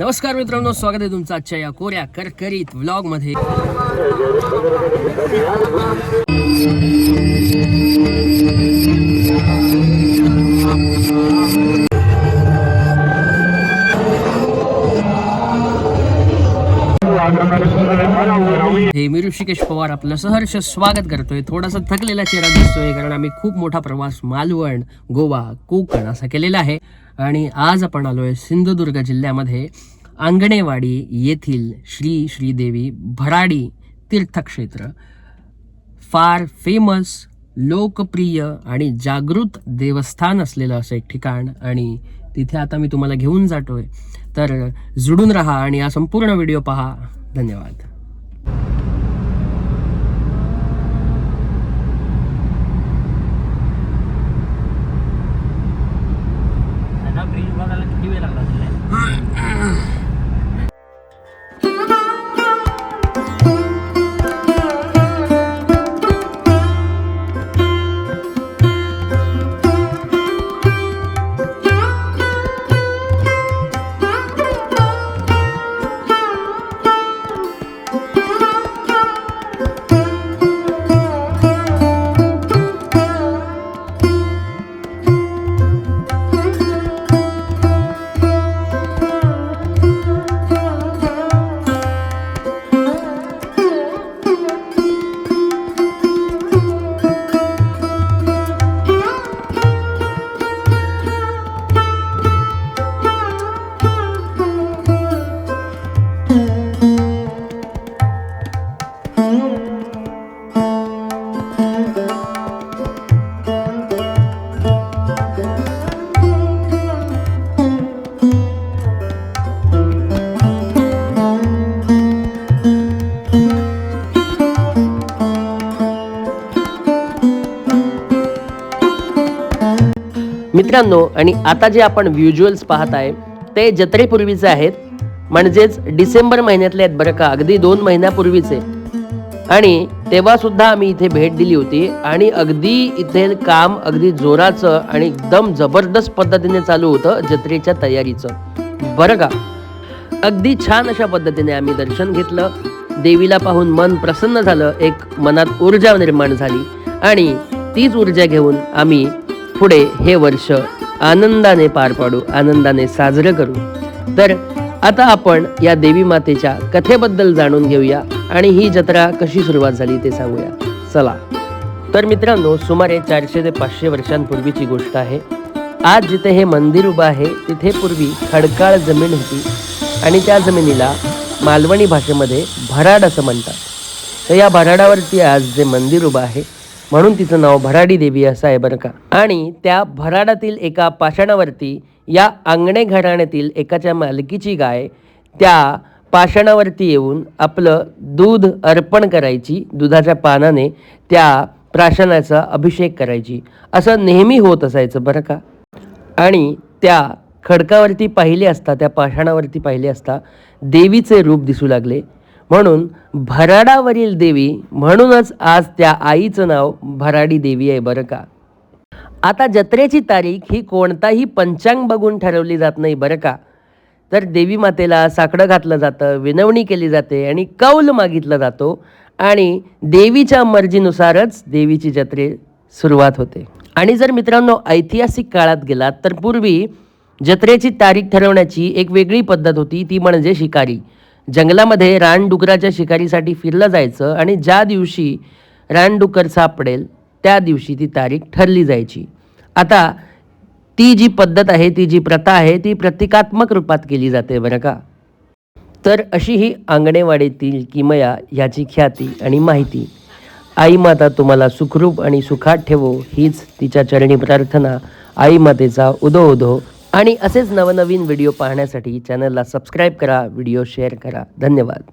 नमस्कार मित्रांनो, स्वागत आहे तुमचं आजच्या या कोऱ्या करकरीत व्लॉग मध्ये। हे मी ऋषिकेश पवार आपलं सहर्ष स्वागत करतोय। थोडासा थकलेला चेहरा दिसतोय कारण आम्ही खूप मोठा प्रवास मालवण, गोवा, कोकण असा केलेला आहे आणि आज आपण आलोय सिंधुदुर्ग जिल्ह्यामध्ये आंगणेवाडी येथील श्री श्रीदेवी भराडी तीर्थक्षेत्र। फार फेमस, लोकप्रिय आणि जागृत देवस्थान असलेलं असं एक ठिकाण आणि तिथे आता मी तुम्हाला घेऊन जातोय। तर जुडून राहा आणि हा संपूर्ण व्हिडिओ पहा। धन्यवाद। ब्रिज बघायला किती वेळ लागला मित्रांनो। आणि आता जे आपण व्हिज्युअल्स पाहत आहे ते जत्रेपूर्वीचे आहेत, म्हणजेच डिसेंबर महिन्यातले आहेत बरं का, अगदी 2 महिन्यापूर्वीचे। आणि तेव्हा सुद्धा आम्ही इथे भेट दिली होती आणि अगदी इथे काम अगदी जोराचं आणि एकदम जबरदस्त पद्धतीने चालू होतं जत्रेच्या तयारीचं बरं का। अगदी छान अशा पद्धतीने आम्ही दर्शन घेतलं, देवीला पाहून मन प्रसन्न झालं, एक मनात ऊर्जा निर्माण झाली आणि तीच ऊर्जा घेऊन आम्ही पुढे हे वर्ष आनंदाने पार पाडू, आनंदाने साजरं करू। तर आता आपण या देवी मातेच्या कथेबद्दल जाणून घेऊया आणि ही जत्रा कशी सुरुवात झाली ते सांगूया, चला। तर मित्रांनो, सुमारे 400 ते 500 वर्षांपूर्वीची गोष्ट आहे। आज जिथे हे मंदिर उभं आहे तिथे पूर्वी खडकाळ जमीन होती आणि त्या जमिनीला मालवणी भाषेमध्ये भराड असं म्हणतात। तर या भराडावरती आज जे मंदिर उभं आहे म्हणून तिचं नाव भराडी देवी असं आहे बरं का। आणि त्या भराडातील एका पाषाणावरती या आंगणे घराण्यातील एकाच्या मालकीची गाय त्या पाषाणावरती येऊन आपलं दूध अर्पण करायची, दुधाच्या पानाने त्या प्राशनाचा अभिषेक करायची, असं नेहमी होत असायचं बरं का। आणि त्या खडकावरती पाहिले असता, त्या पाषाणावरती पाहिले असता देवीचे रूप दिसू लागले, म्हणून भराडावरील देवी, म्हणूनच आज त्या आईचं नाव भराडी देवी आहे बरं का। आता जत्रेची तारीख ही कोणताही पंचांग बघून ठरवली जात नाही बरं का। तर देवी मातेला साकडं घातलं जातं, विनवणी केली जाते आणि कौल मागितला जातो आणि देवीच्या मर्जीनुसारच देवीची जत्रे सुरुवात होते। आणि जर मित्रांनो ऐतिहासिक काळात गेलात तर पूर्वी जत्रेची तारीख ठरवण्याची एक वेगळी पद्धत होती, ती म्हणजे शिकारी। जंगलामध्ये रानडुकराच्या शिकारीसाठी फिरलं जायचं आणि ज्या दिवशी रानडुकर सापडेल त्या दिवशी ती तारीख ठरली जायची। आता ती जी पद्धत आहे, ती जी प्रथा आहे, ती प्रतिकात्मक रूपात केली जाते बरं का। तर अशी ही आंगणेवाडीतील किमया याची ख्याती आणि माहिती। आई माता तुम्हाला सुखरूप आणि सुखात ठेवो हीच तिच्या चरणी प्रार्थना। आई मातेचा उदो उदो। आणि असेच नवनवीन व्हिडिओ पाहण्यासाठी चॅनलला सबस्क्राईब करा, व्हिडिओ शेअर करा। धन्यवाद।